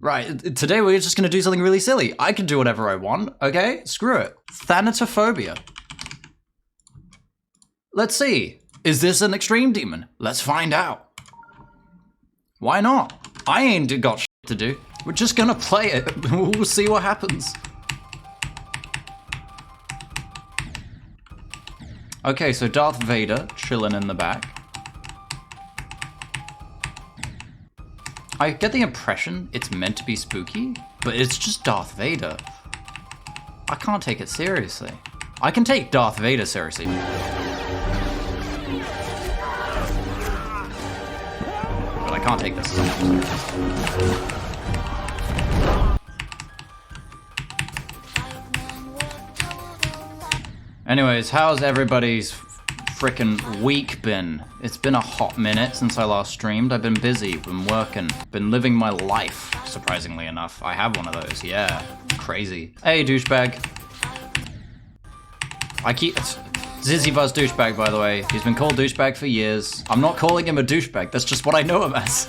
Right, today we're just gonna do something really silly. I can do whatever I want, okay? Screw it. Thanatophobia. Let's see. Is this an extreme demon? Let's find out. Why not? I ain't got shit to do. We're just gonna play it. We'll see what happens. Okay, so Darth Vader chilling in the back. I get the impression it's meant to be spooky, but it's just Darth Vader. I can't take it seriously. I can take Darth Vader seriously. But I can't take this seriously. Anyways, how's everybody's frickin' week been? It's been a hot minute since I last streamed. I've been busy, been working, been living my life, surprisingly enough. I have one of those, yeah. Crazy. Hey, douchebag. Zizzy Buzz douchebag, by the way. He's been called douchebag for years. I'm not calling him a douchebag, that's just what I know him as.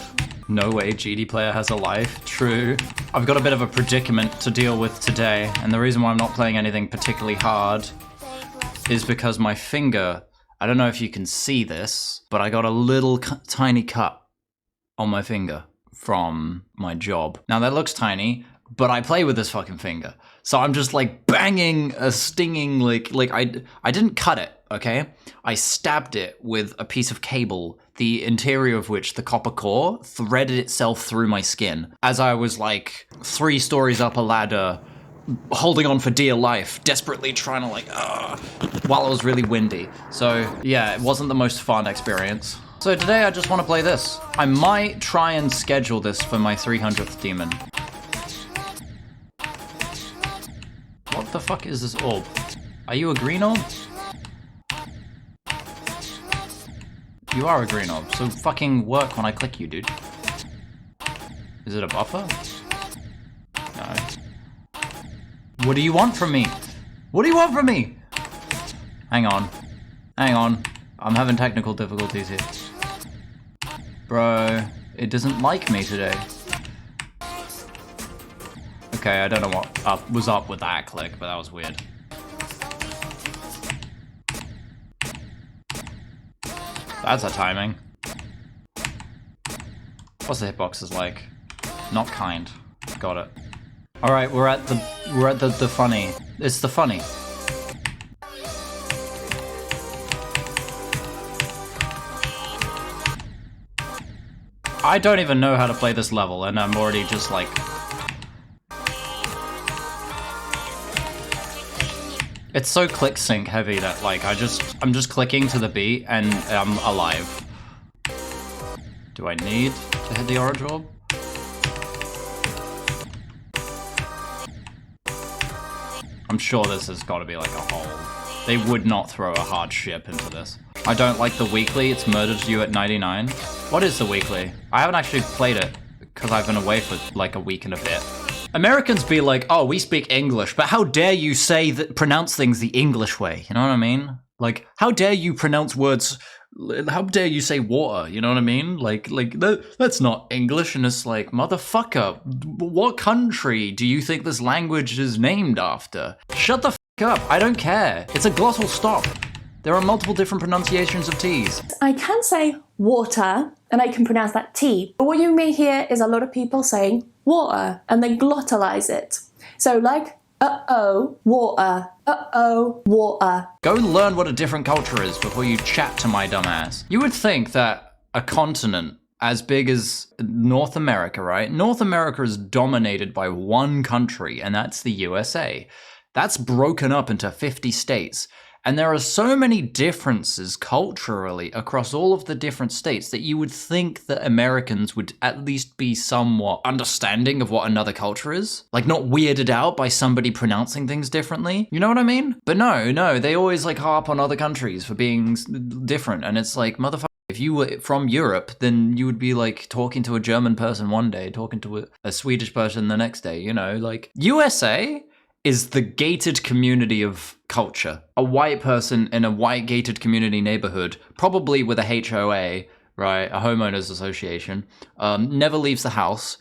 No way GD player has a life. True. I've got a bit of a predicament to deal with today, and the reason why I'm not playing anything particularly hard is because my finger, I don't know if you can see this, but I got a little tiny cut on my finger from my job. Now that looks tiny, but I play with this fucking finger. So I'm just like banging a stinging, like I didn't cut it, okay? I stabbed it with a piece of cable, the interior of which, the copper core, threaded itself through my skin as I was like 3 stories up a ladder, holding on for dear life, desperately trying to while it was really windy. So yeah, it wasn't the most fun experience. So today I just want to play this. I might try and schedule this for my 300th demon. What the fuck is this orb? Are you a green orb? You are a green orb, so fucking work when I click you, dude. Is it a buffer? No. What do you want from me? What do you want from me? Hang on. Hang on. I'm having technical difficulties here. Bro, it doesn't like me today. Okay, I don't know what was up with that click, but that was weird. That's a timing. What's the hitboxes like? Not kind. Got it. All right, we're at the funny. It's the funny. I don't even know how to play this level, and I'm already just like. It's so click sync heavy that like I'm just clicking to the beat and I'm alive. Do I need to hit the orange orb? I'm sure this has got to be like a hole. They would not throw a hard ship into this. I don't like the weekly. It's murdered you at 99. What is the weekly? I haven't actually played it because I've been away for like a week and a bit. Americans be like, oh, we speak English, but how dare you pronounce things the English way? You know what I mean? Like, how dare you pronounce words? How dare you say water? You know what I mean? Like that's not English. And it's like, motherfucker, what country do you think this language is named after? Shut the fuck up. I don't care. It's a glottal stop. There are multiple different pronunciations of T's. I can say water, and I can pronounce that T. But what you may hear is a lot of people saying water, and they glottalize it. So like, uh-oh, water, uh-oh, water. Go learn what a different culture is before you chat to my dumb ass. You would think that a continent as big as North America, right? North America is dominated by one country, and that's the USA. That's broken up into 50 states. And there are so many differences culturally across all of the different states that you would think that Americans would at least be somewhat understanding of what another culture is. Like not weirded out by somebody pronouncing things differently. You know what I mean? But no, they always like harp on other countries for being different. And it's like, motherfucker, if you were from Europe, then you would be like talking to a German person one day, talking to a Swedish person the next day, you know, like USA is the gated community of culture. A white person in a white gated community neighborhood, probably with a HOA, right, a homeowners association, never leaves the house,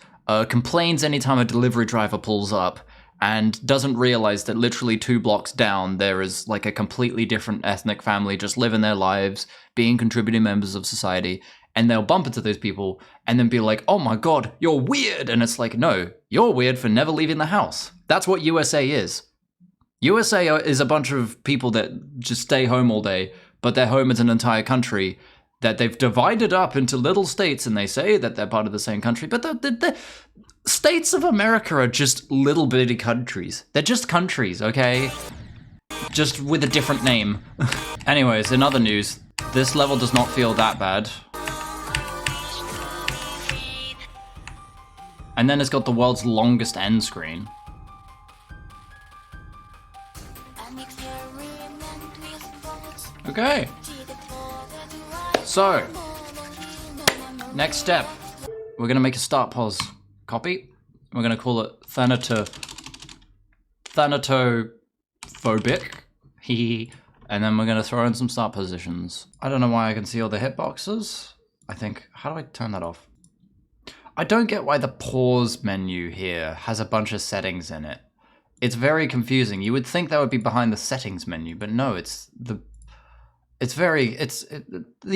complains anytime a delivery driver pulls up, and doesn't realize that literally 2 blocks down there is like a completely different ethnic family just living their lives, being contributing members of society, and they'll bump into those people and then be like, oh my god, you're weird. And it's like, no, you're weird for never leaving the house. That's what USA is. USA is a bunch of people that just stay home all day, but their home is an entire country that they've divided up into little states, and they say that they're part of the same country, but the states of America are just little bitty countries. They're just countries, okay? Just with a different name. Anyways, in other news, this level does not feel that bad. And then it's got the world's longest end screen. Okay. So, next step. We're gonna make a start pause copy. We're gonna call it Thanatophobic. And then we're gonna throw in some start positions. I don't know why I can see all the hitboxes. I think, how do I turn that off? I don't get why the pause menu here has a bunch of settings in it. It's very confusing. You would think that would be behind the settings menu, but no, the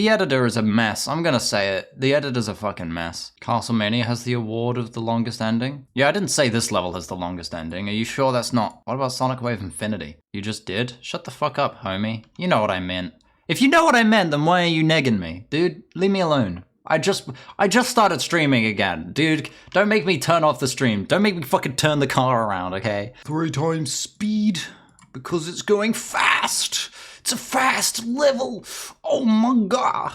editor is a mess. I'm gonna say it. The editor's a fucking mess. Castlemania has the award of the longest ending. Yeah, I didn't say this level has the longest ending. Are you sure that's not? What about Sonic Wave Infinity? You just did? Shut the fuck up, homie. You know what I meant. If you know what I meant, then why are you negging me? Dude, leave me alone. I just started streaming again. Dude, don't make me turn off the stream. Don't make me fucking turn the car around, okay? 3 times speed, because it's going fast. It's a fast level. Oh my god.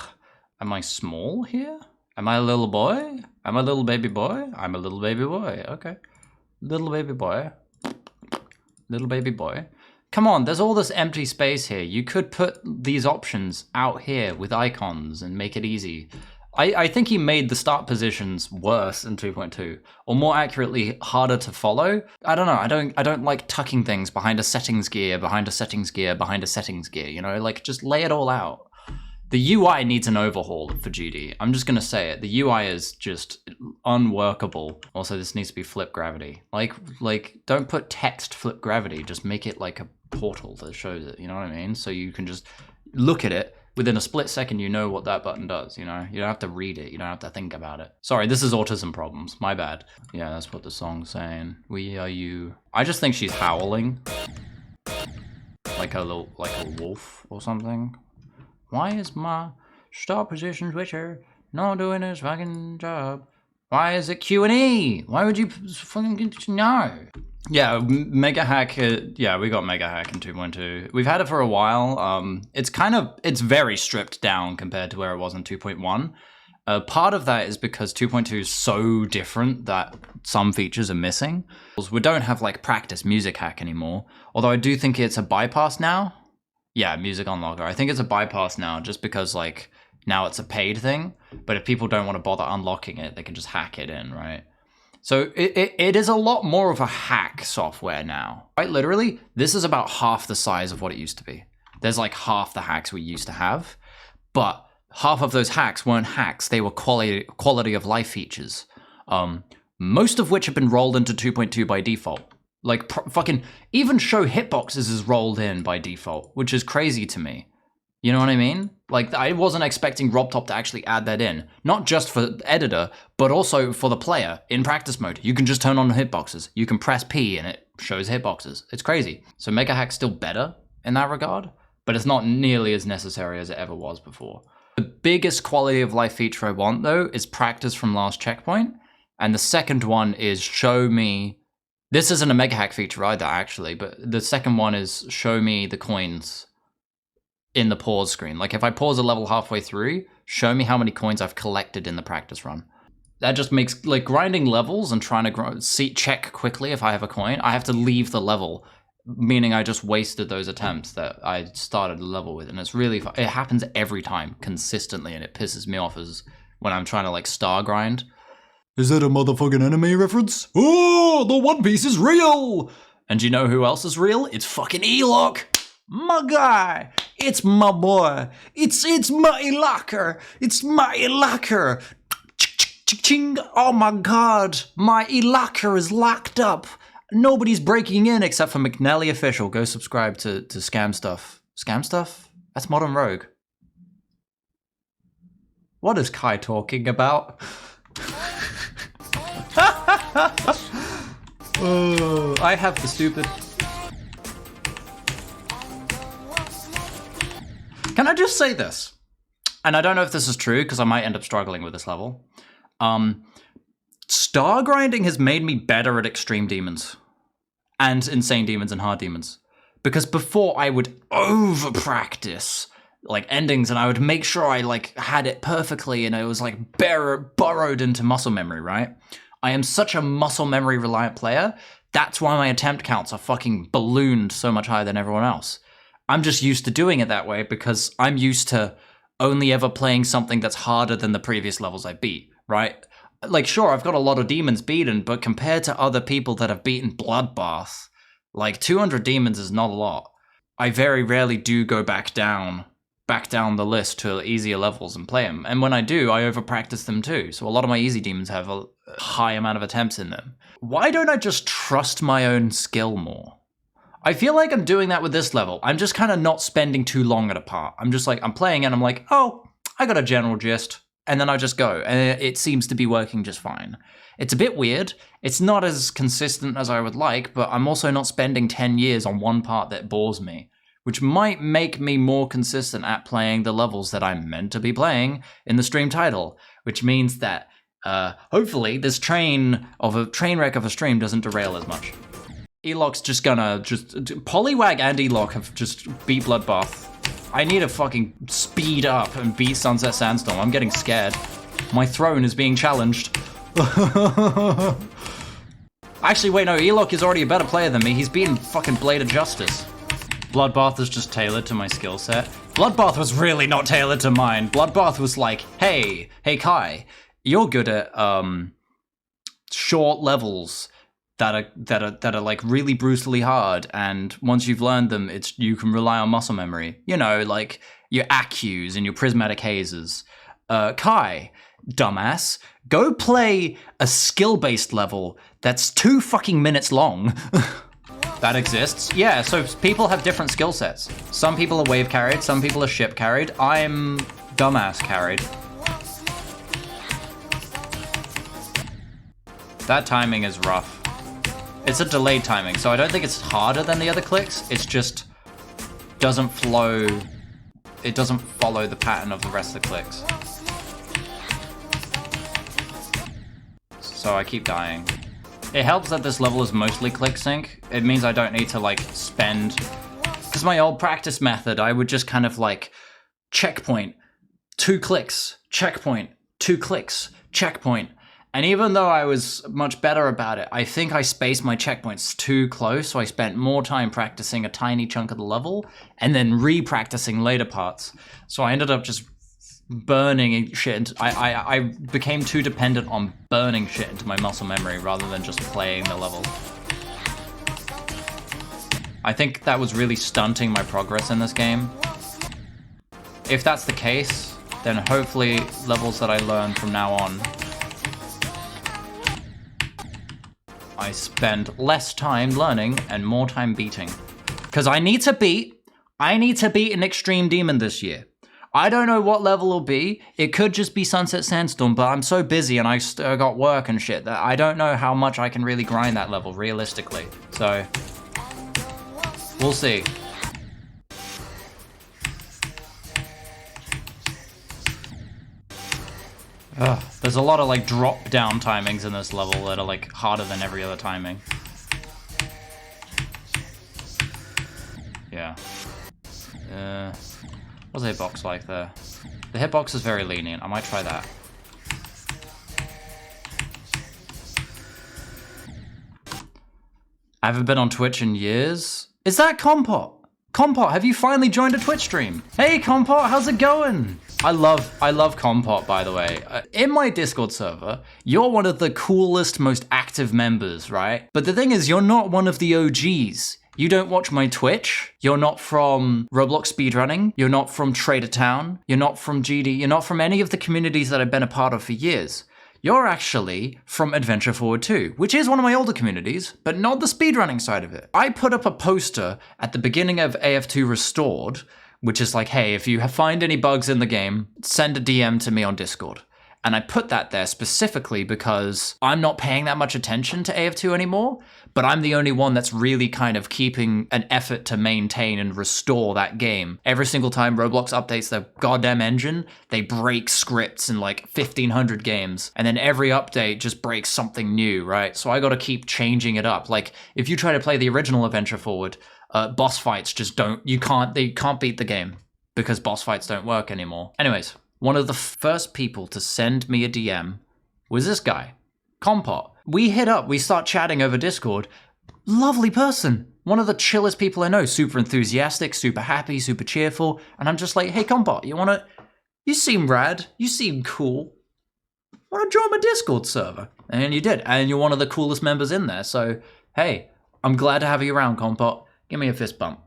Am I small here? Am I a little boy? Am I a little baby boy? I'm a little baby boy, okay. Little baby boy. Little baby boy. Come on, there's all this empty space here. You could put these options out here with icons and make it easy. I think he made the start positions worse in 2.2, or more accurately, harder to follow. I don't know, I don't like tucking things behind a settings gear, behind a settings gear, behind a settings gear, you know, like just lay it all out. The UI needs an overhaul for GD. I'm just gonna say it, the UI is just unworkable. Also, this needs to be flip gravity. Like don't put text flip gravity, just make it like a portal that shows it, you know what I mean? So you can just look at it, within a split second, you know what that button does, you know? You don't have to read it, you don't have to think about it. Sorry, this is autism problems, my bad. Yeah, that's what the song's saying. We are you. I just think she's howling. Like a wolf or something. Why is my start position switcher not doing his fucking job? Why is it Q&E? Why would you fucking no? Yeah, Mega Hack, yeah, we got Mega Hack in 2.2. We've had it for a while. It's very stripped down compared to where it was in 2.1. Part of that is because 2.2 is so different that some features are missing. We don't have like practice music hack anymore, although I do think it's a bypass now. Yeah, music unlocker. I think it's a bypass now just because like now it's a paid thing, but if people don't want to bother unlocking it, they can just hack it in, right? So it is a lot more of a hack software now. Quite literally, this is about half the size of what it used to be. There's like half the hacks we used to have, but half of those hacks weren't hacks. They were quality of life features, most of which have been rolled into 2.2 by default. Like fucking even show hitboxes is rolled in by default, which is crazy to me. You know what I mean? Like, I wasn't expecting RobTop to actually add that in. Not just for the editor, but also for the player. In practice mode, you can just turn on the hitboxes. You can press P and it shows hitboxes. It's crazy. So Mega Hack's still better in that regard, but it's not nearly as necessary as it ever was before. The biggest quality of life feature I want, though, is practice from last checkpoint. And the second one is show me... This isn't a Mega Hack feature either, actually, but the second one is show me the coins in the pause screen. Like if I pause a level halfway through, show me how many coins I've collected in the practice run. That just makes like grinding levels and trying to check quickly if I have a coin. I have to leave the level, meaning I just wasted those attempts that I started the level with. And it's really, it happens every time consistently. And it pisses me off as when I'm trying to like star grind. Is that a motherfucking anime reference? Oh, the One Piece is real. And do you know who else is real? It's fucking Elok. My guy, it's my boy, it's my locker, it's my locker. Ching! Oh my god! My e-locker is locked up! Nobody's breaking in except for McNally Official. Go subscribe to Scam Stuff. Scam Stuff? That's Modern Rogue. What is Kai talking about? Oh, I have the stupid... Can I just say this? And I don't know if this is true, because I might end up struggling with this level. Star grinding has made me better at extreme demons. And insane demons and hard demons. Because before I would over-practice like endings and I would make sure I like had it perfectly and it was like burrowed into muscle memory, right? I am such a muscle memory reliant player. That's why my attempt counts are fucking ballooned so much higher than everyone else. I'm just used to doing it that way because I'm used to only ever playing something that's harder than the previous levels I beat, right? Like, sure, I've got a lot of demons beaten, but compared to other people that have beaten Bloodbath, like 200 demons is not a lot. I very rarely do go back down the list to easier levels and play them. And when I do, I over-practice them too. So a lot of my easy demons have a high amount of attempts in them. Why don't I just trust my own skill more? I feel like I'm doing that with this level. I'm just kind of not spending too long at a part. I'm just like, I'm playing and I'm like, oh, I got a general gist. And then I just go. And it seems to be working just fine. It's a bit weird. It's not as consistent as I would like, but I'm also not spending 10 years on one part that bores me, which might make me more consistent at playing the levels that I'm meant to be playing in the stream title, which means that hopefully this train wreck of a stream doesn't derail as much. Eloc's just gonna Poliwag and Eloc have just beat Bloodbath. I need to fucking speed up and beat Sunset Sandstorm. I'm getting scared. My throne is being challenged. Actually, wait, no, Eloc is already a better player than me. He's beaten fucking Blade of Justice. Bloodbath is just tailored to my skill set. Bloodbath was really not tailored to mine. Bloodbath was like, hey Kai, you're good at short levels that are like really brutally hard, and once you've learned them, you can rely on muscle memory. You know, like your accus and your prismatic hazes. Kai, dumbass, go play a skill-based level that's 2 fucking minutes long. That exists. Yeah, so people have different skill sets. Some people are wave carried, some people are ship carried. I'm dumbass carried. That timing is rough. It's a delayed timing, so I don't think it's harder than the other clicks. It's just doesn't flow. It doesn't follow the pattern of the rest of the clicks. So I keep dying. It helps that this level is mostly click sync. It means I don't need to like spend, because my old practice method, I would just kind of like checkpoint, 2 clicks, checkpoint, 2 clicks, checkpoint. And even though I was much better about it, I think I spaced my checkpoints too close, so I spent more time practicing a tiny chunk of the level and then re-practicing later parts. So I ended up just burning shit. I became too dependent on burning shit into my muscle memory rather than just playing the level. I think that was really stunting my progress in this game. If that's the case, then hopefully levels that I learn from now on, I spend less time learning and more time beating. Because I need to beat an extreme demon this year. I don't know what level it'll be. It could just be Sunset Sandstorm, but I'm so busy and I still got work and shit that I don't know how much I can really grind that level realistically. So, we'll see. Ugh, there's a lot of like drop down timings in this level that are like harder than every other timing. Yeah. What's the hitbox like there? The hitbox is very lenient. I might try that. I haven't been on Twitch in years. Is that Compot? Compot, have you finally joined a Twitch stream? Hey Compot, how's it going? I love Compot, by the way. In my Discord server, you're one of the coolest, most active members, right? But the thing is, you're not one of the OGs. You don't watch my Twitch. You're not from Roblox speedrunning. You're not from Trader Town. You're not from GD. You're not from any of the communities that I've been a part of for years. you're actually from Adventure Forward 2, which is one of my older communities, but not the speedrunning side of it. I put up a poster at the beginning of AF2 Restored, which is like, hey, if you find any bugs in the game, send a DM to me on Discord. And I put that there specifically because I'm not paying that much attention to AF2 anymore, but I'm the only one that's really kind of keeping an effort to maintain and restore that game. Every single time Roblox updates their goddamn engine, they break scripts in like 1,500 games. And then every update just breaks something new, right? So I gotta keep changing it up. Like, if you try to play the original Adventure Forward, boss fights just they can't beat the game because boss fights don't work anymore. Anyways. One of the first people to send me a DM was this guy, Compot. We hit up, we start chatting over Discord. Lovely person. One of the chillest people I know. Super enthusiastic, super happy, super cheerful. And I'm just like, hey, Compot, you seem rad. You seem cool. Wanna join my Discord server? And you did. And you're one of the coolest members in there. So, hey, I'm glad to have you around, Compot. Give me a fist bump.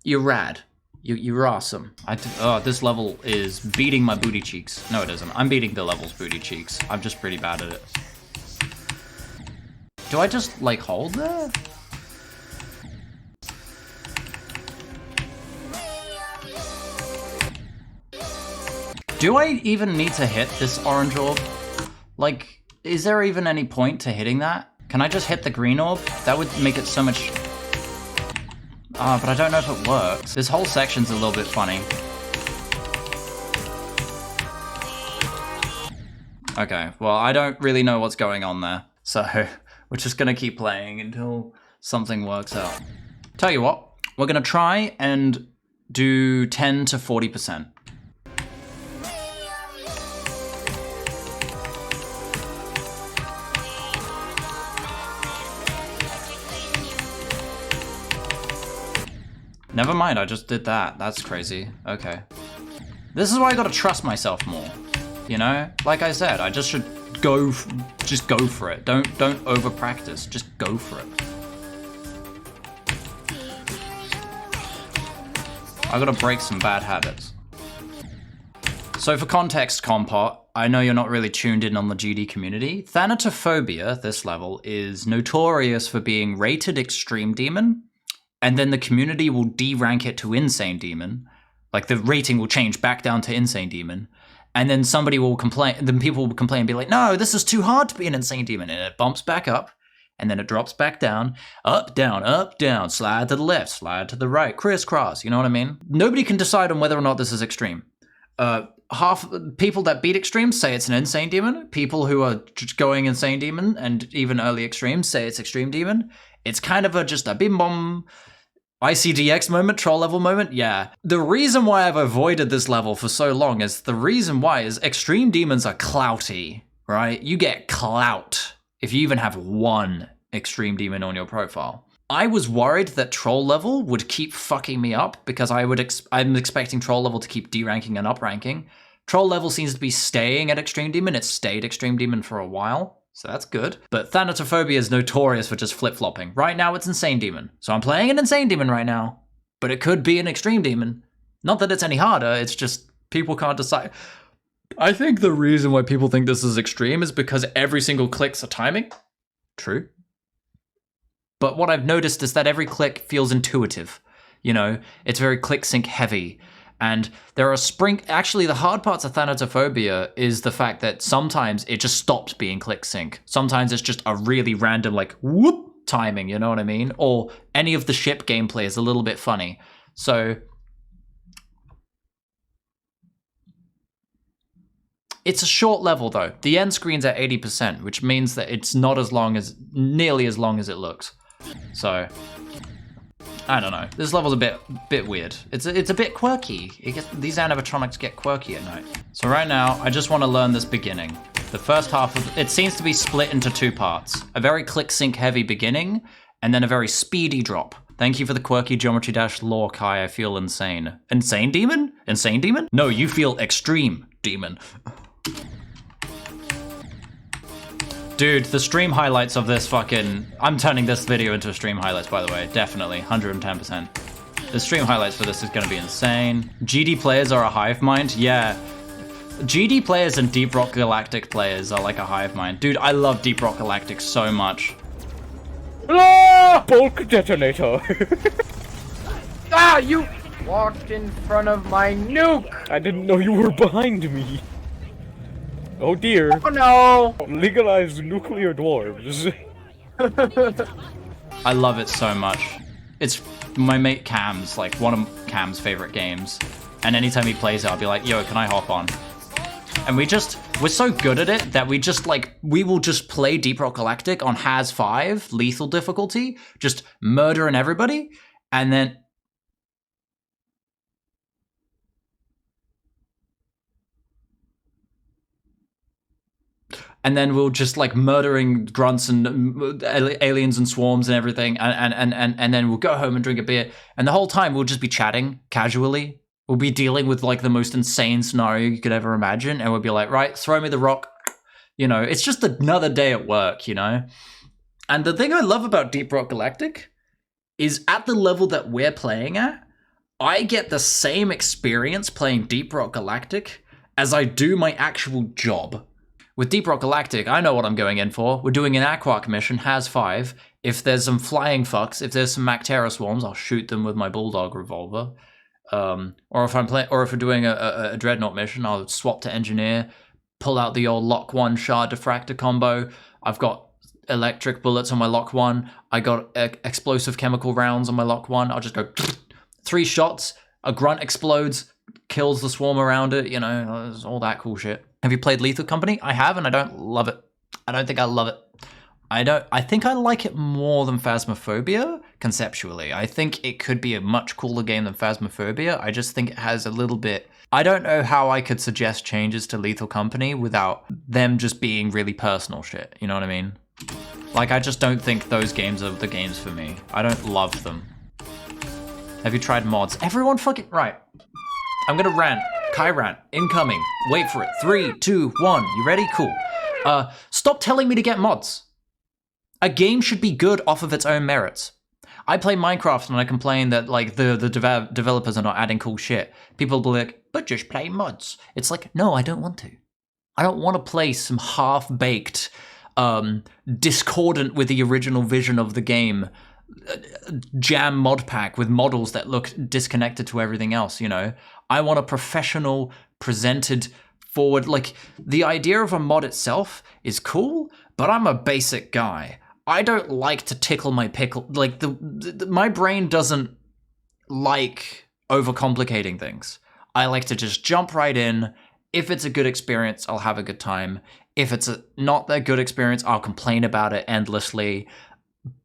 You're rad. You're awesome. This level is beating my booty cheeks. No, it isn't. I'm beating the level's booty cheeks. I'm just pretty bad at it. Do I just, like, hold there? Do I even need to hit this orange orb? Like, is there even any point to hitting that? Can I just hit the green orb? That would make it so much... but I don't know if it works. This whole section's a little bit funny. Okay, well, I don't really know what's going on there. So, we're just gonna keep playing until something works out. Tell you what, we're gonna try and do 10 to 40%. Never mind, I just did that. That's crazy. Okay. This is why I gotta trust myself more. You know? Like I said, I just should just go for it. Don't over practice. Just go for it. I gotta break some bad habits. So for context, Compot, I know you're not really tuned in on the GD community. Thanatophobia, this level, is notorious for being rated Extreme Demon, and then the community will derank it to Insane Demon. Like, the rating will change back down to Insane Demon. And then somebody will complain, then people will complain and be like, no, this is too hard to be an Insane Demon. And it bumps back up, and then it drops back down, up, down, slide to the left, slide to the right, crisscross, you know what I mean? Nobody can decide on whether or not this is extreme. Half people that beat Extreme say it's an Insane Demon. People who are just going Insane Demon and even early Extremes say it's Extreme Demon. It's kind of just a bim bom ICDX moment, troll level moment, yeah. The reason why I've avoided this level for so long is Extreme Demons are clouty, right? You get clout if you even have one Extreme Demon on your profile. I was worried that troll level would keep fucking me up because I'm expecting troll level to keep deranking and upranking. Troll level seems to be staying at Extreme Demon. It's stayed Extreme Demon for a while. So that's good. But Thanatophobia is notorious for just flip-flopping. Right now it's Insane Demon. So I'm playing an Insane Demon right now, but it could be an Extreme Demon. Not that it's any harder, it's just people can't decide. I think the reason why people think this is extreme is because every single click's a timing. True. But what I've noticed is that every click feels intuitive. You know, it's very click sync heavy. And there are actually the hard parts of Thanatophobia is the fact that sometimes it just stops being click sync. Sometimes it's just a really random like whoop timing, you know what I mean? Or any of the ship gameplay is a little bit funny. So it's a short level though. The end screen's at 80%, which means that it's not nearly as long as it looks. So I don't know. This level's a bit weird. It's a bit quirky. These animatronics get quirky at night. So right now, I just want to learn this beginning. The first half of it seems to be split into two parts. A very click sync heavy beginning, and then a very speedy drop. Thank you for the quirky Geometry Dash lore, Kai. I feel insane. Insane Demon? Insane Demon? No, you feel Extreme Demon. Dude, the stream highlights of this I'm turning this video into a stream highlights, by the way. Definitely, 110%. The stream highlights for this is gonna be insane. GD players are a hive mind? Yeah. GD players and Deep Rock Galactic players are like a hive mind. Dude, I love Deep Rock Galactic so much. Ah! Bulk detonator. Ah, you walked in front of my nuke. I didn't know you were behind me. Oh dear. Oh no. Legalized nuclear dwarves. I love it so much. It's my mate Cam's, like one of Cam's favorite games. And anytime he plays it, I'll be like, yo, can I hop on? And we're so good at it that we will just play Deep Rock Galactic on Has 5, lethal difficulty, just murdering everybody, and then... And then we'll just like murdering grunts and aliens and swarms and everything, and then we'll go home and drink a beer, and the whole time we'll just be chatting casually. We'll be dealing with like the most insane scenario you could ever imagine, and we'll be like, right, throw me the rock. You know, it's just another day at work, you know? And the thing I love about Deep Rock Galactic is at the level that we're playing at, I get the same experience playing Deep Rock Galactic as I do my actual job. With Deep Rock Galactic, I know what I'm going in for. We're doing an Aquark mission, Has 5. If there's some flying fucks, if there's some Mactera swarms, I'll shoot them with my Bulldog revolver. Or if we're doing a Dreadnought mission, I'll swap to Engineer, pull out the old Lock 1 Shard Diffractor combo. I've got electric bullets on my Lock 1. I got explosive chemical rounds on my Lock 1. I'll just go 3 shots, a grunt explodes, kills the swarm around it, you know, all that cool shit. Have you played Lethal Company? I have, and I don't love it. I don't think I love it. I think I like it more than Phasmophobia, conceptually. I think it could be a much cooler game than Phasmophobia. I just think it has a little bit... I don't know how I could suggest changes to Lethal Company without them just being really personal shit, you know what I mean? Like, I just don't think those games are the games for me. I don't love them. Have you tried mods? Everyone fucking... Right. I'm gonna rant. Kai rant. Incoming. Wait for it. 3, 2, 1. You ready? Cool. Stop telling me to get mods. A game should be good off of its own merits. I play Minecraft and I complain that like the developers are not adding cool shit. People will be like, but just play mods. It's like, no, I don't want to. I don't want to play some half-baked, discordant with the original vision of the game, jam mod pack with models that look disconnected to everything else, you know? I want a professional, presented, forward, like, the idea of a mod itself is cool, but I'm a basic guy. I don't like to tickle my pickle. Like, my brain doesn't like overcomplicating things. I like to just jump right in. If it's a good experience, I'll have a good time. If it's not that good experience, I'll complain about it endlessly.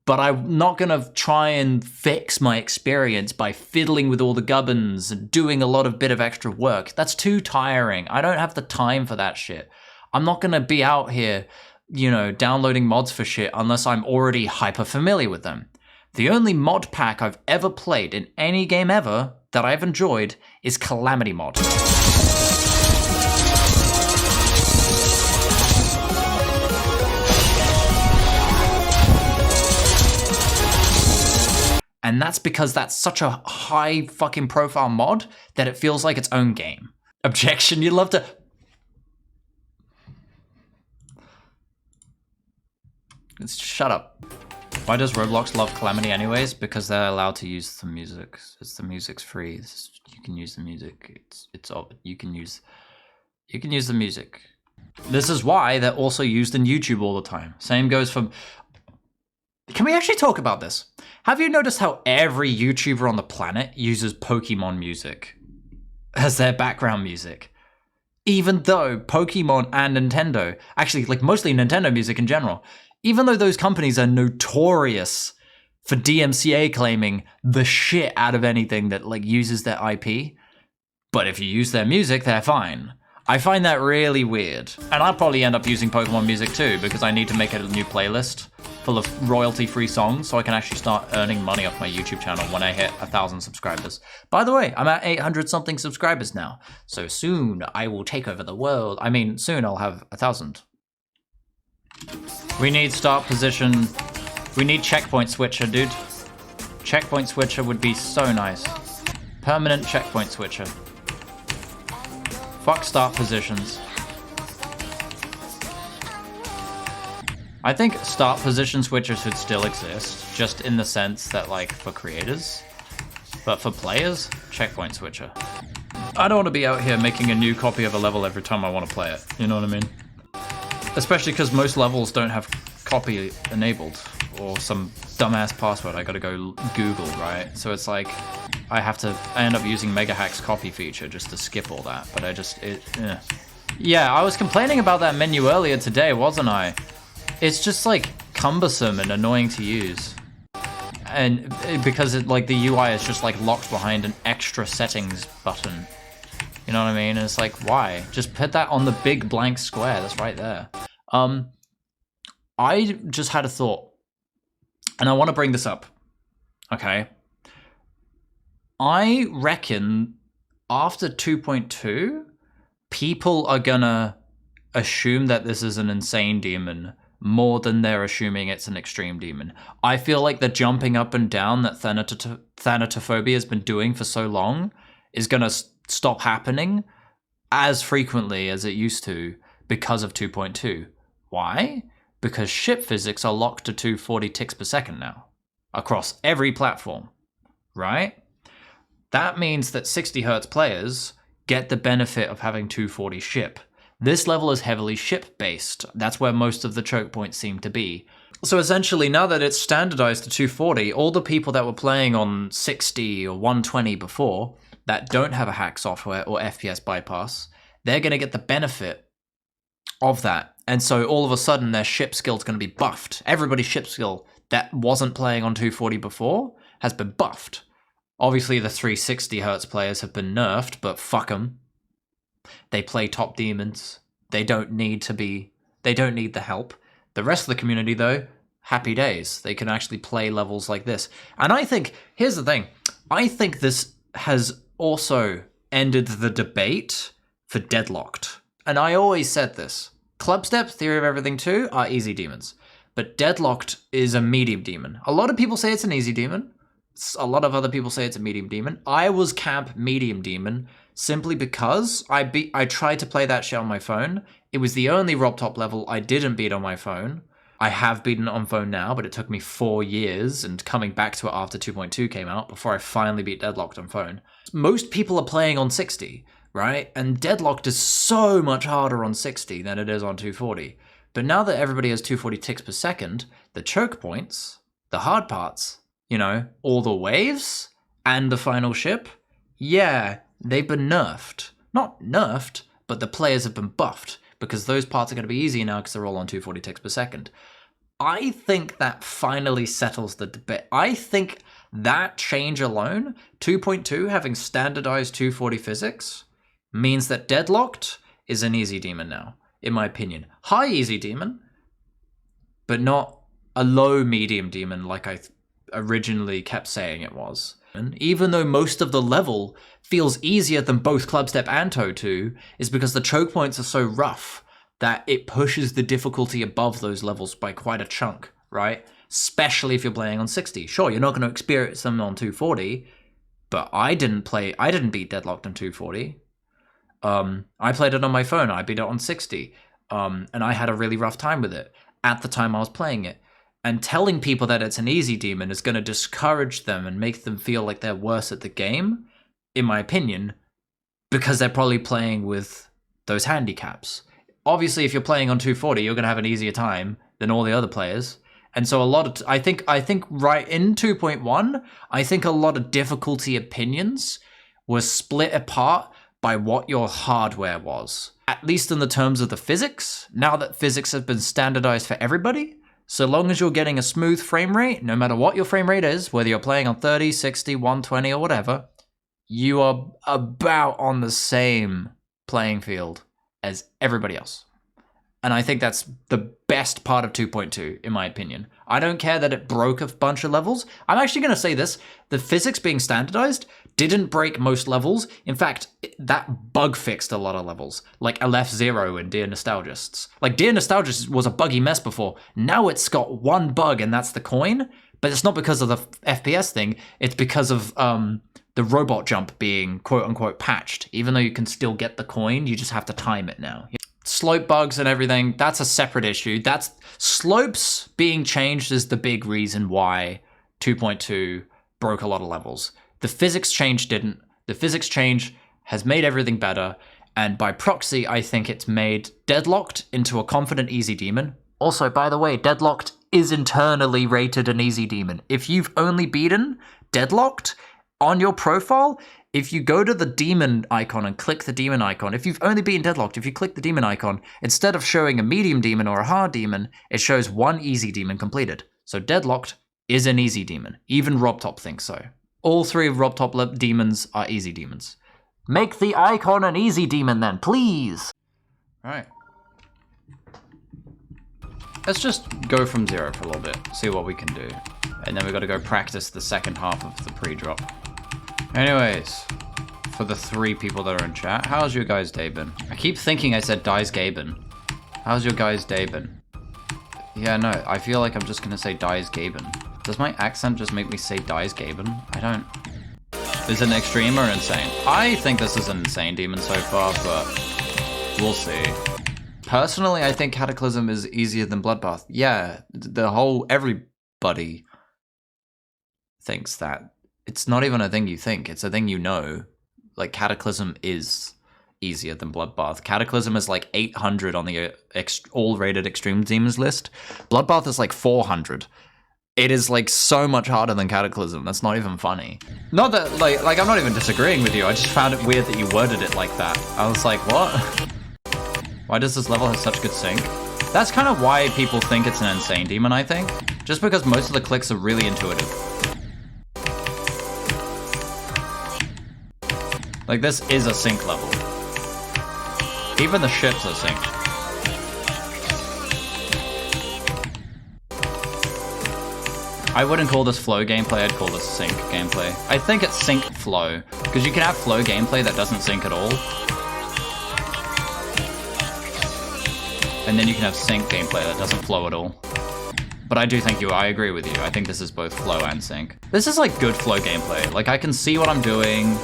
But I'm not going to try and fix my experience by fiddling with all the gubbins and doing a lot of bit of extra work. That's too tiring. I don't have the time for that shit. I'm not going to be out here, you know, downloading mods for shit unless I'm already hyper familiar with them. The only mod pack I've ever played in any game ever that I've enjoyed is Calamity Mod. And that's because that's such a high fucking profile mod that it feels like its own game. Objection, you'd love to... Shut up. Why does Roblox love Calamity anyways? Because they're allowed to use the music. The music's free. You can use the music. You can use the music. This is why they're also used in YouTube all the time. Same goes for... Can we actually talk about this? Have you noticed how every YouTuber on the planet uses Pokemon music as their background music? Even though Pokemon and Nintendo, actually like mostly Nintendo music in general, even though those companies are notorious for DMCA claiming the shit out of anything that like uses their IP, but if you use their music, they're fine. I find that really weird. And I'll probably end up using Pokemon music too, because I need to make a new playlist full of royalty-free songs so I can actually start earning money off my YouTube channel when I hit 1,000 subscribers. By the way, I'm at 800-something subscribers now, so soon I will take over the world. I mean, soon I'll have 1,000. We need start position. We need checkpoint switcher, dude. Checkpoint switcher would be so nice. Permanent checkpoint switcher. Fuck start positions. I think start position switchers should still exist, just in the sense that, like, for creators. But for players, checkpoint switcher. I don't want to be out here making a new copy of a level every time I want to play it, you know what I mean? Especially because most levels don't have copy enabled, or some dumbass password I gotta go Google, right? So it's like, I end up using MegaHack's copy feature just to skip all that, but Yeah, I was complaining about that menu earlier today, wasn't I? It's just like cumbersome and annoying to use. And because the UI is just like locked behind an extra settings button. You know what I mean? And it's like, why? Just put that on the big blank square that's right there. I just had a thought, and I want to bring this up. Okay. I reckon after 2.2, people are gonna assume that this is an insane demon more than they're assuming it's an extreme demon. I feel like the jumping up and down that Thanatophobia has been doing for so long is gonna stop happening as frequently as it used to because of 2.2. Why? Because ship physics are locked to 240 ticks per second now across every platform, right? That means that 60 Hz players get the benefit of having 240 ship. This level is heavily ship-based. That's where most of the choke points seem to be. So essentially, now that it's standardized to 240, all the people that were playing on 60 or 120 before that don't have a hack software or FPS bypass, they're going to get the benefit of that. And so all of a sudden, their ship skill is going to be buffed. Everybody's ship skill that wasn't playing on 240 before has been buffed. Obviously, the 360 Hz players have been nerfed, but fuck them. They play top demons. They don't need the help. The rest of the community, though, happy days. They can actually play levels like this. And I think, here's the thing. I think this has also ended the debate for Deadlocked. And I always said this. Clubstep, Theory of Everything 2 are easy demons. But Deadlocked is a medium demon. A lot of people say it's an easy demon. A lot of other people say it's a medium demon. I was camp medium demon simply because I tried to play that shit on my phone. It was the only Rob Top level I didn't beat on my phone. I have beaten it on phone now, but it took me 4 years and coming back to it after 2.2 came out before I finally beat Deadlocked on phone. Most people are playing on 60, right? And Deadlocked is so much harder on 60 than it is on 240. But now that everybody has 240 ticks per second, the choke points, the hard parts, you know, all the waves and the final ship, yeah, they've been nerfed. Not nerfed, but the players have been buffed because those parts are going to be easy now because they're all on 240 ticks per second. I think that finally settles the debate. I think that change alone, 2.2 having standardized 240 physics, means that Deadlocked is an easy demon now, in my opinion. High easy demon, but not a low medium demon like I originally kept saying it was. And even though most of the level feels easier than both Clubstep and Toe 2, is because the choke points are so rough that it pushes the difficulty above those levels by quite a chunk, right? Especially if you're playing on 60. Sure, you're not going to experience them on 240, but I didn't beat Deadlocked on 240. I played it on my phone, I beat it on 60, and I had a really rough time with it at the time I was playing it. And telling people that it's an easy demon is going to discourage them and make them feel like they're worse at the game, in my opinion, because they're probably playing with those handicaps. Obviously, if you're playing on 240, you're going to have an easier time than all the other players. And so I think right in 2.1, I think a lot of difficulty opinions were split apart by what your hardware was. At least in the terms of the physics. Now that physics have been standardized for everybody, so long as you're getting a smooth frame rate, no matter what your frame rate is, whether you're playing on 30, 60, 120 or whatever, you are about on the same playing field as everybody else. And I think that's the best part of 2.2, in my opinion. I don't care that it broke a bunch of levels. I'm actually going to say this. The physics being standardized didn't break most levels. In fact, that bug fixed a lot of levels, like LF0 and Dear Nostalgists. Like, Dear Nostalgists was a buggy mess before. Now it's got one bug, and that's the coin. But it's not because of the FPS thing, it's because of the robot jump being quote-unquote patched. Even though you can still get the coin, you just have to time it now. Slope bugs and everything, that's a separate issue. That's slopes being changed is the big reason why 2.2 broke a lot of levels. The physics change didn't. The physics change has made everything better, and by proxy, I think it's made Deadlocked into a confident easy demon. Also, by the way, Deadlocked is internally rated an easy demon. If you've only beaten Deadlocked on your profile, if you go to the demon icon and click the demon icon, if you've only beaten Deadlocked, if you click the demon icon, instead of showing a medium demon or a hard demon, it shows one easy demon completed. So Deadlocked is an easy demon. Even RobTop thinks so. All 3 of RobTop demons are easy demons. Make the icon an easy demon then, please! Alright. Let's just go from 0 for a little bit, see what we can do. And then we gotta go practice the second half of the pre-drop. Anyways, for the 3 people that are in chat, how's your guys' day been? I keep thinking I said Dies Gaben. How's your guys' day been? Yeah, no, I feel like I'm just gonna say Dies Gaben. Does my accent just make me say Dies Gaben? I don't... Is it an extreme or insane? I think this is an insane demon so far, but we'll see. Personally, I think Cataclysm is easier than Bloodbath. Yeah, everybody thinks that. It's not even a thing you think, it's a thing you know. Like, Cataclysm is easier than Bloodbath. Cataclysm is like 800 on the all-rated extreme demons list. Bloodbath is like 400. It is like so much harder than Cataclysm. That's not even funny. Not that, like I'm not even disagreeing with you. I just found it weird that you worded it like that. I was like, what? Why does this level have such good sync? That's kind of why people think it's an insane demon, I think. Just because most of the clicks are really intuitive. Like, this is a sync level. Even the ships are synced. I wouldn't call this flow gameplay, I'd call this sync gameplay. I think it's sync flow, because you can have flow gameplay that doesn't sync at all. And then you can have sync gameplay that doesn't flow at all. But I do think I agree with you. I think this is both flow and sync. This is like good flow gameplay. Like, I can see what I'm doing.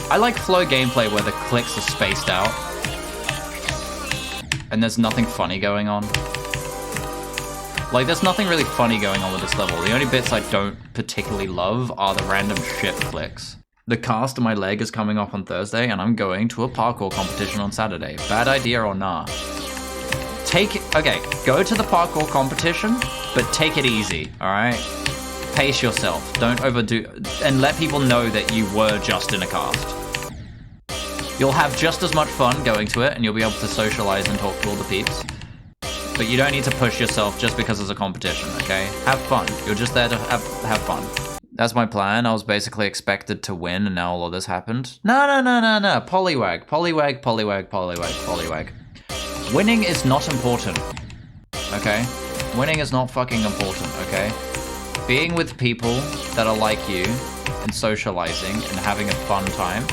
I like flow gameplay where the clicks are spaced out. And there's nothing funny going on. Like, there's nothing really funny going on with this level. The only bits I don't particularly love are the random shit clicks. The cast of my leg is coming off on Thursday, and I'm going to a parkour competition on Saturday. Bad idea or nah? Okay, go to the parkour competition, but take it easy, alright? Pace yourself, don't overdo, and let people know that you were just in a cast. You'll have just as much fun going to it, and you'll be able to socialize and talk to all the peeps. But you don't need to push yourself just because it's a competition, okay? Have fun. You're just there to have fun. That's my plan. I was basically expected to win, and now all of this happened. No. Pollywag. Pollywag, pollywag, pollywag, pollywag. Winning is not important, okay? Winning is not fucking important, okay? Being with people that are like you and socializing and having a fun time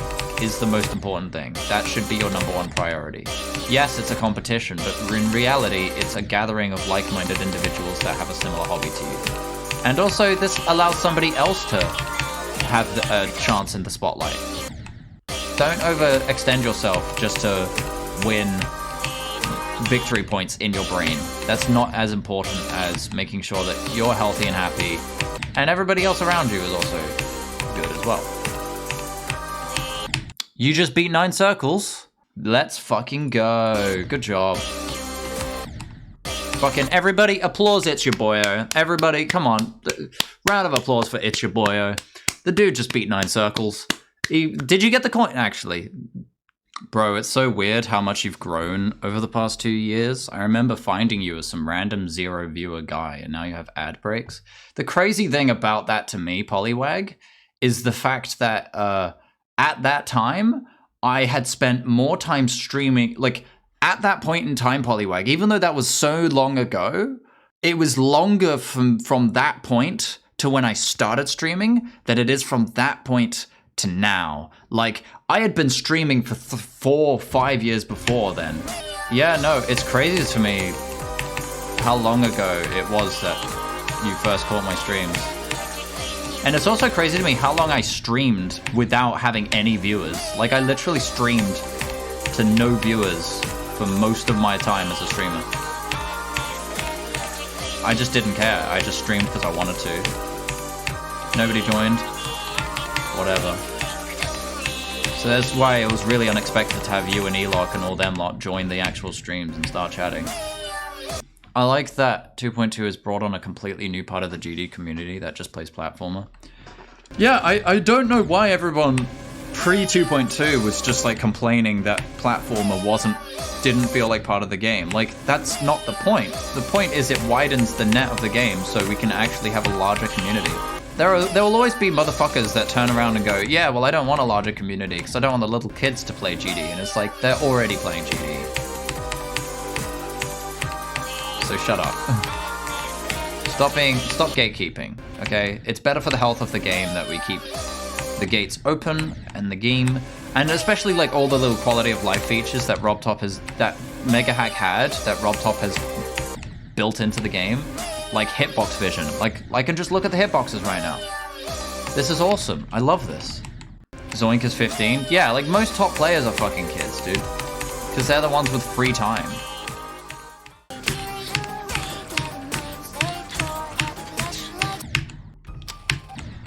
is the most important thing. That should be your #1 priority. Yes, it's a competition, but in reality, it's a gathering of like-minded individuals that have a similar hobby to you. And also, this allows somebody else to have a chance in the spotlight. Don't overextend yourself just to win victory points in your brain. That's not as important as making sure that you're healthy and happy, and everybody else around you is also good as well. You just beat 9 circles. Let's fucking go. Good job. Fucking everybody applause It's Your Boyo. Everybody, come on. Round of applause for It's Your Boyo. The dude just beat 9 circles. Did you get the coin? Actually, bro, it's so weird how much you've grown over the past 2 years. I remember finding you as some random 0 viewer guy, and now you have ad breaks. The crazy thing about that to me, Pollywag, is the fact that at that time, I had spent more time streaming. Like, at that point in time, Pollywag, even though that was so long ago, it was longer from that point to when I started streaming than it is from that point to now. Like, I had been streaming for 4 or 5 years before then. Yeah, no, it's crazy to me how long ago it was that you first caught my streams. And it's also crazy to me how long I streamed without having any viewers. Like, I literally streamed to no viewers for most of my time as a streamer. I just didn't care. I just streamed because I wanted to. Nobody joined. Whatever. So that's why it was really unexpected to have you and Elok and all them lot join the actual streams and start chatting. I like that 2.2 has brought on a completely new part of the GD community that just plays platformer. Yeah, I don't know why everyone pre 2.2 was just like complaining that platformer didn't feel like part of the game. Like, that's not the point. The point is it widens the net of the game so we can actually have a larger community. There will always be motherfuckers that turn around and go, yeah, well, I don't want a larger community because I don't want the little kids to play GD. And it's like, they're already playing GD. So shut up. Stop gatekeeping, okay? It's better for the health of the game that we keep the gates open and the game, and especially like all the little quality of life features that that Mega Hack had, that RobTop has built into the game, like hitbox vision. Like, I can just look at the hitboxes right now. This is awesome. I love this. Zoink is 15. Yeah, like most top players are fucking kids, dude. Because they're the ones with free time.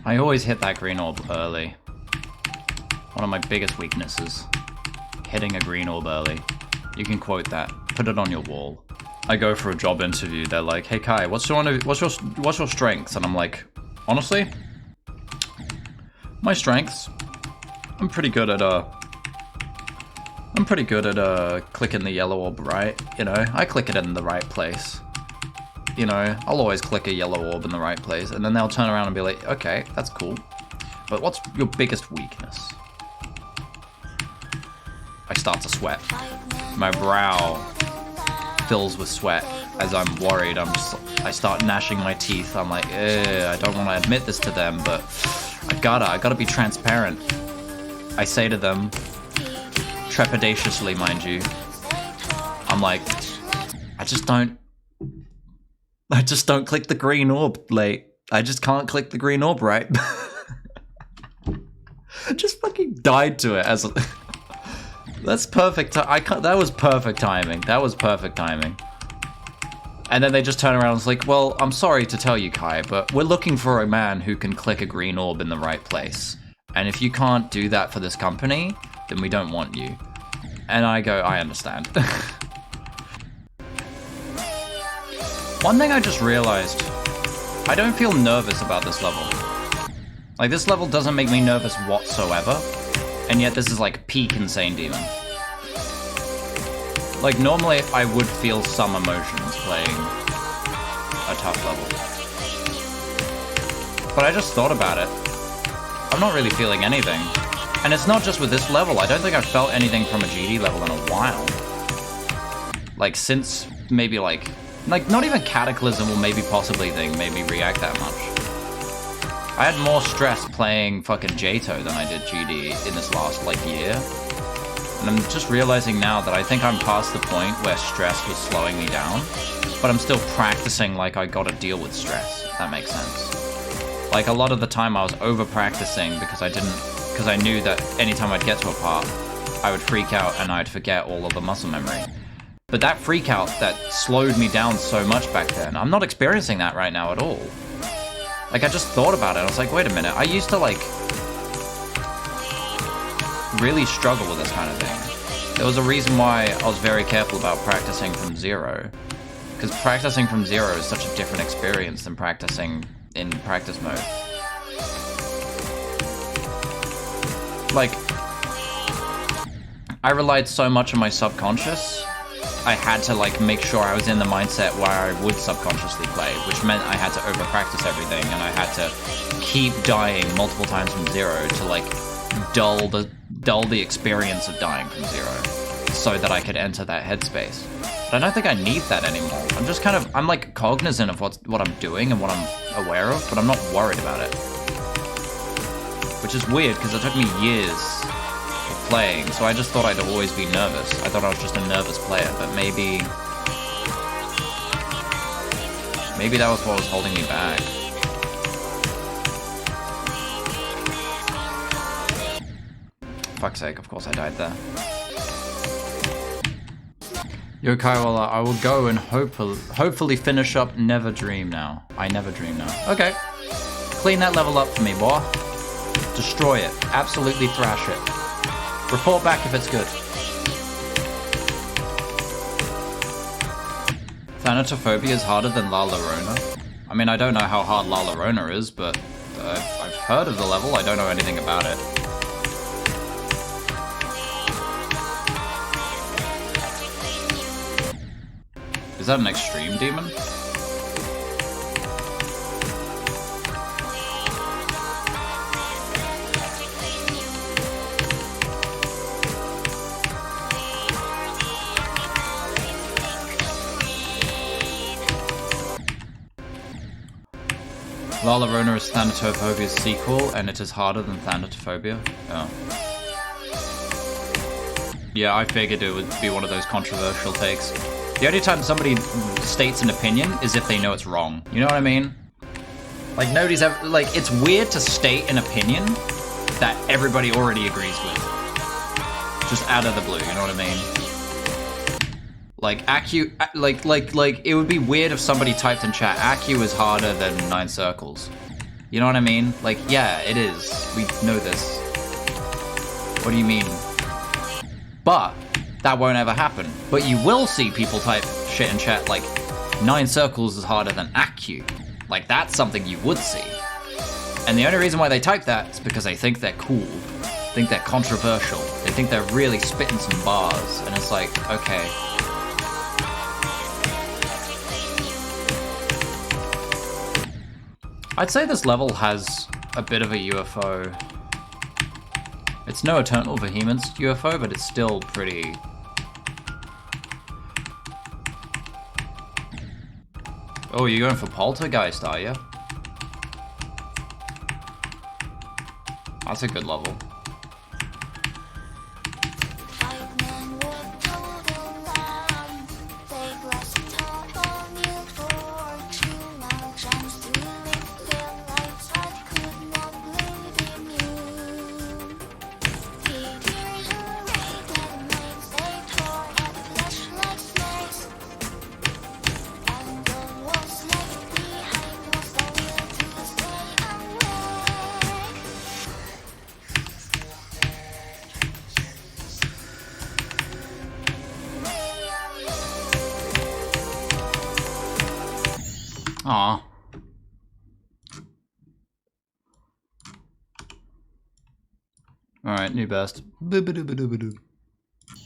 I always hit that green orb early. One of my biggest weaknesses. Hitting a green orb early. You can quote that. Put it on your wall. I go for a job interview. They're like, "Hey Kai, what's your strengths?" And I'm like, honestly, my strengths. I'm pretty good at clicking the yellow orb right. You know, I click it in the right place. You know, I'll always click a yellow orb in the right place, and then they'll turn around and be like, okay, that's cool. But what's your biggest weakness? I start to sweat. My brow fills with sweat as I'm worried. I start gnashing my teeth. I'm like, I don't want to admit this to them, but I gotta be transparent. I say to them, trepidatiously, mind you, I'm like, I just don't click the green orb late. I just can't click the green orb right. Just fucking died to it as a... That's perfect. That was perfect timing. That was perfect timing. And then they just turn around and it's like, well, I'm sorry to tell you, Kai, but we're looking for a man who can click a green orb in the right place. And if you can't do that for this company, then we don't want you. And I go, I understand. One thing I just realized, I don't feel nervous about this level. Like, this level doesn't make me nervous whatsoever, and yet this is like peak Insane Demon. Like, normally I would feel some emotions playing a tough level. But I just thought about it. I'm not really feeling anything. And it's not just with this level, I don't think I've felt anything from a GD level in a while. Like, since maybe like not even Cataclysm or maybe possibly thing made me react that much. I had more stress playing fucking JTO than I did GD in this last, like, year. And I'm just realizing now that I think I'm past the point where stress was slowing me down, but I'm still practicing like I gotta deal with stress, if that makes sense. Like, a lot of the time I was over-practicing because I knew that anytime I'd get to a part, I would freak out and I'd forget all of the muscle memory. But that freak out that slowed me down so much back then, I'm not experiencing that right now at all. Like, I just thought about it, I was like, wait a minute, I used to, like, really struggle with this kind of thing. There was a reason why I was very careful about practicing from zero. Because practicing from zero is such a different experience than practicing in practice mode. Like, I relied so much on my subconscious, I had to, like, make sure I was in the mindset where I would subconsciously play, which meant I had to over-practice everything, and I had to keep dying multiple times from zero to, like, dull the experience of dying from zero, so that I could enter that headspace. But I don't think I need that anymore. I'm just kind of, I'm, like, cognizant of what I'm doing and what I'm aware of, but I'm not worried about it. Which is weird, because it took me years playing, so I just thought I'd always be nervous. I thought I was just a nervous player, but maybe Maybe that was what was holding me back. Fuck's sake, of course I died there. Yo, Kaiwala, I will go and hopefully finish up Never Dream now. I never dream now. Okay. Clean that level up for me, boy. Destroy it. Absolutely thrash it. Report back if it's good. Thanatophobia is harder than La Llorona. I mean, I don't know how hard La Llorona is, but I've heard of the level. I don't know anything about it. Is that an extreme demon? La Llorona is Thanatophobia's sequel, and it is harder than Thanatophobia. Oh. Yeah, I figured it would be one of those controversial takes. The only time somebody states an opinion is if they know it's wrong. You know what I mean? Like, nobody's ever... Like, it's weird to state an opinion that everybody already agrees with. Just out of the blue, you know what I mean? Like, it would be weird if somebody typed in chat, Accu is harder than 9 circles. You know what I mean? Like, yeah, it is. We know this. What do you mean? But that won't ever happen. But you will see people type shit in chat like, 9 circles is harder than Accu. Like, that's something you would see. And the only reason why they type that is because they think they're cool. Think they're controversial. They think they're really spitting some bars. And it's like, okay. I'd say this level has a bit of a UFO. It's no Eternal Vehemence UFO, but it's still pretty... Oh, you're going for Poltergeist, are you? That's a good level. Aw. Alright, new best. We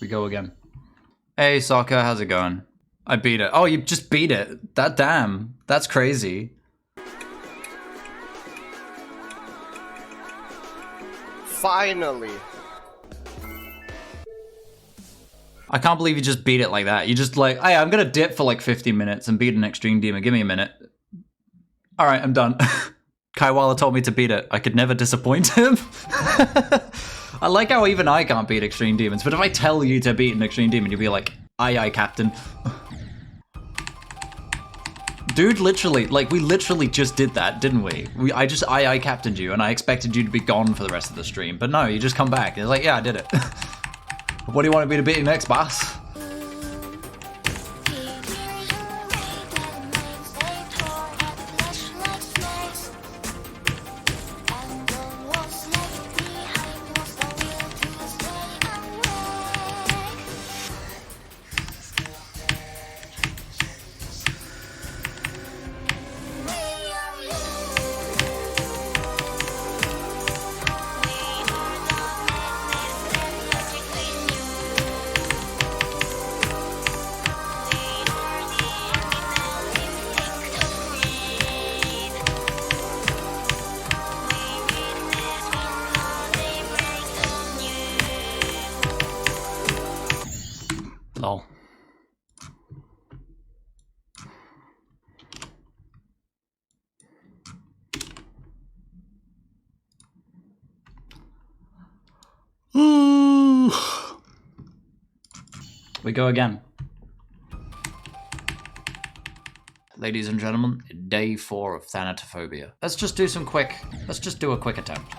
go again. Hey, Soccer, how's it going? I beat it. Oh, you just beat it. That damn. That's crazy. Finally. I can't believe you just beat it like that. You just like, hey, I'm gonna dip for like 50 minutes and beat an extreme demon. Give me a minute. All right, I'm done. Kaiwala told me to beat it. I could never disappoint him. I like how even I can't beat extreme demons, but if I tell you to beat an extreme demon, you'll be like, aye, aye, Captain. Dude, literally, like, we literally just did that, didn't we? I just aye, Captained you, and I expected you to be gone for the rest of the stream. But no, you just come back. It's like, yeah, I did it. What do you want me to beat next, boss? Lol. We go again. ladies and gentlemen, day 4 of Thanatophobia. Let's just do a quick attempt.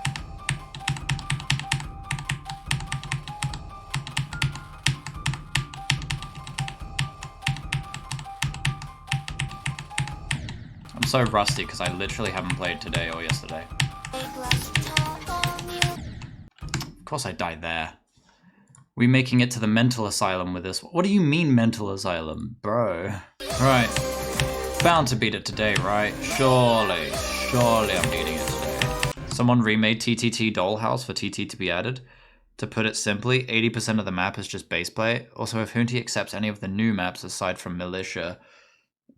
I'm so rusty because I literally haven't played today or yesterday. Of course I died there. We making it to the mental asylum with this. What do you mean mental asylum, bro? Right. Bound to beat it today, right? Surely I'm beating it today. Someone remade TTT Dollhouse for TT to be added. To put it simply, 80% of the map is just base play. Also, if Hunty accepts any of the new maps aside from Militia,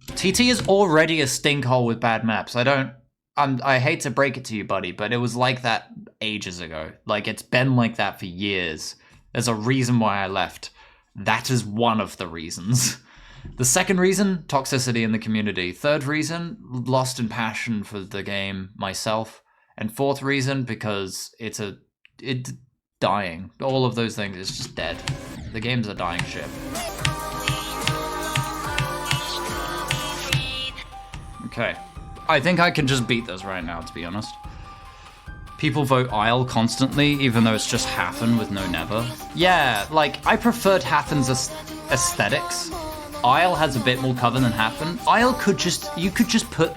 TT is already a stinkhole with bad maps. I hate to break it to you, buddy, but it was like that ages ago. Like, it's been like that for years. There's a reason why I left. That is one of the reasons. The second reason, toxicity in the community. Third reason, lost in passion for the game myself. And fourth reason, because it's dying. All of those things, it's just dead. The game's a dying ship. Okay. I think I can just beat this right now, to be honest. People vote Isle constantly, even though it's just Hafen with no Nether. Yeah, like, I preferred Hafen's aesthetics. Isle has a bit more cover than Hafen. Isle you could just put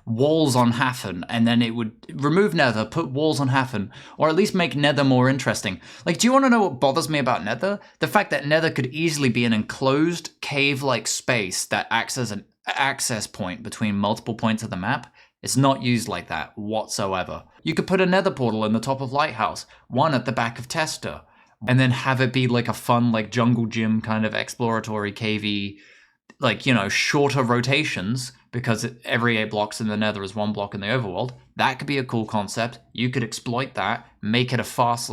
walls on Hafen, and then it would remove Nether, put walls on Hafen, or at least make Nether more interesting. Like, do you want to know what bothers me about Nether? The fact that Nether could easily be an enclosed cave-like space that acts as an access point between multiple points of the map. It's not used like that whatsoever. You could put a Nether portal in the top of Lighthouse, one at the back of Tester, and then have it be like a fun, like, jungle gym kind of exploratory cavey, like, you know, shorter rotations, because every 8 blocks in the Nether is 1 block in the overworld. That could be a cool concept. You could exploit that, make it a fast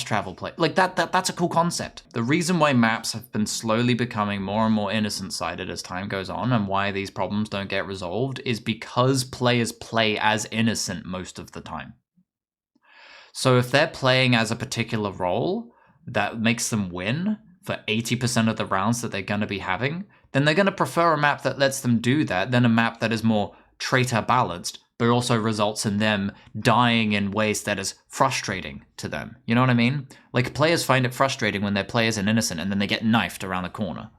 travel play. Like, that's a cool concept. The reason why maps have been slowly becoming more and more innocent-sided as time goes on, and why these problems don't get resolved, is because players play as innocent most of the time. So if they're playing as a particular role that makes them win for 80% of the rounds that they're going to be having, then they're going to prefer a map that lets them do that than a map that is more traitor balanced, but also results in them dying in ways that is frustrating to them. You know what I mean? Like, players find it frustrating when their players are innocent and then they get knifed around the corner.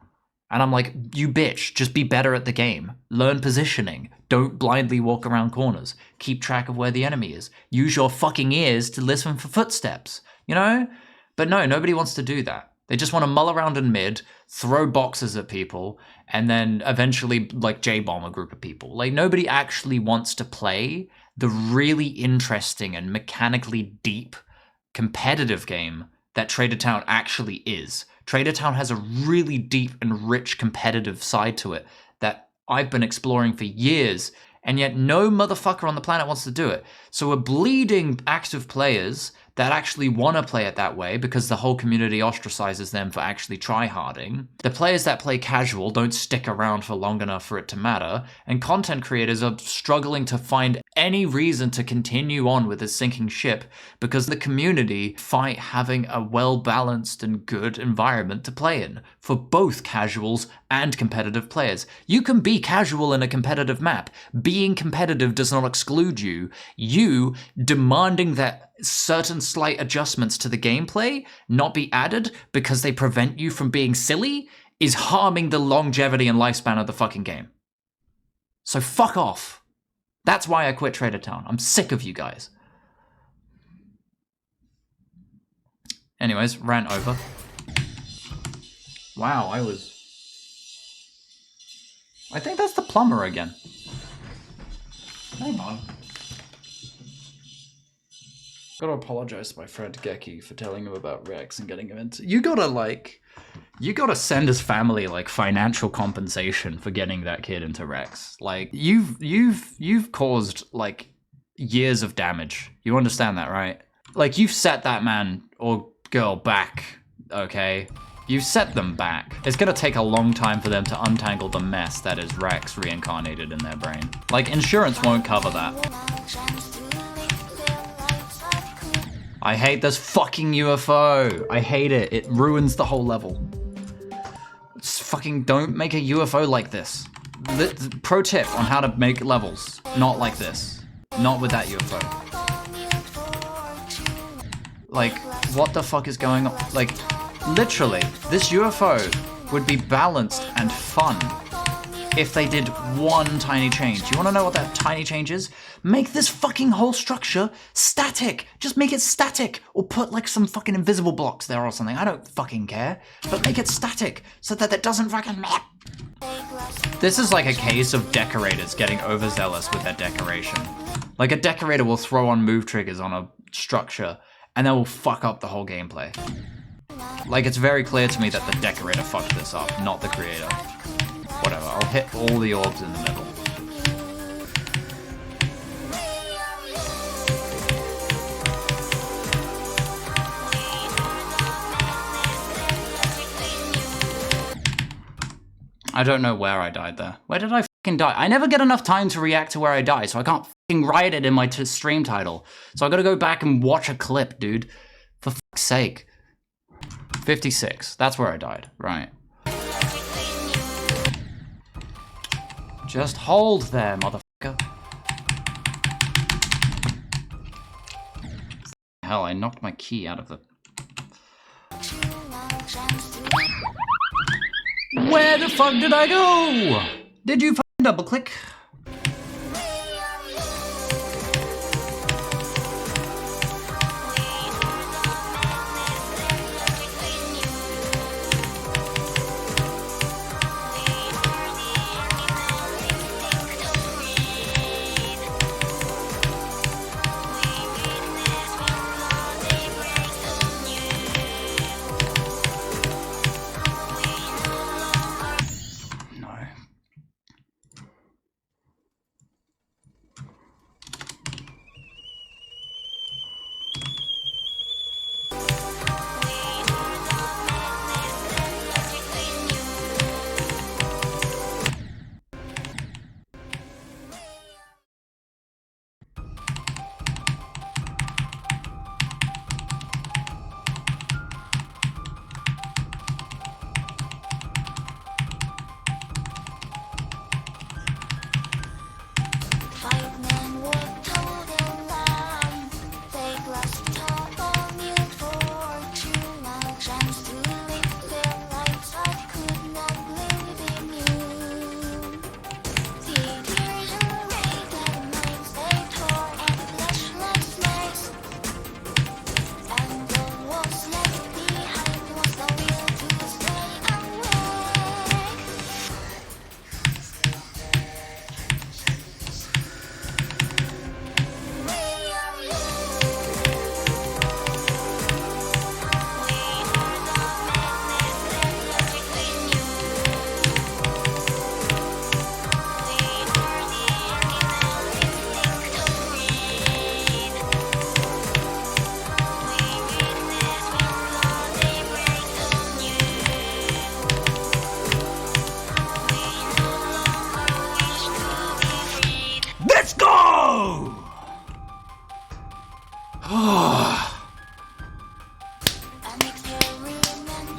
And I'm like, you bitch, just be better at the game. Learn positioning. Don't blindly walk around corners. Keep track of where the enemy is. Use your fucking ears to listen for footsteps, you know? But no, nobody wants to do that. They just want to mull around in mid, throw boxes at people, and then eventually, like, J-bomb a group of people. Like, nobody actually wants to play the really interesting and mechanically deep competitive game that Trader Town actually is. Trader Town has a really deep and rich competitive side to it that I've been exploring for years, and yet no motherfucker on the planet wants to do it. So we're bleeding active players that actually want to play it that way because the whole community ostracizes them for actually tryharding. The players that play casual don't stick around for long enough for it to matter, and content creators are struggling to find any reason to continue on with a sinking ship because the community fight having a well-balanced and good environment to play in for both casuals and competitive players. You can be casual in a competitive map. Being competitive does not exclude you. You demanding that certain slight adjustments to the gameplay not be added because they prevent you from being silly is harming the longevity and lifespan of the fucking game. So fuck off. That's why I quit Trader Town. I'm sick of you guys. Anyways, rant over. Wow, I think that's the plumber again. Hang on. Gotta apologize to my friend Geki for telling him about Rex and getting him into. You gotta send his family like financial compensation for getting that kid into Rex. Like, you've caused like years of damage. You understand that, right? Like, you've set that man or girl back, okay? You've set them back. It's gonna take a long time for them to untangle the mess that is Rex reincarnated in their brain. Like, insurance won't cover that. I hate this fucking UFO. I hate it. It ruins the whole level. Just fucking don't make a UFO like this. Pro tip on how to make levels. Not like this. Not with that UFO. Like, what the fuck is going on? Like, literally, this UFO would be balanced and fun if they did one tiny change. You wanna know what that tiny change is? Make this fucking whole structure static. Just make it static. Or put like some fucking invisible blocks there or something. I don't fucking care. But make it static so that it doesn't fucking... This is like a case of decorators getting overzealous with their decoration. Like a decorator will throw on move triggers on a structure and that will fuck up the whole gameplay. Like, it's very clear to me that the decorator fucked this up, not the creator. Whatever, I'll hit all the orbs in the middle. I don't know where I died there. Where did I fucking die? I never get enough time to react to where I die, so I can't fucking write it in my stream title. So I gotta go back and watch a clip, dude. For fuck's sake. 56, that's where I died, right. Just hold there, motherfucker. Hell, I knocked my key out of the... Where the fuck did I go? Did you fucking double click?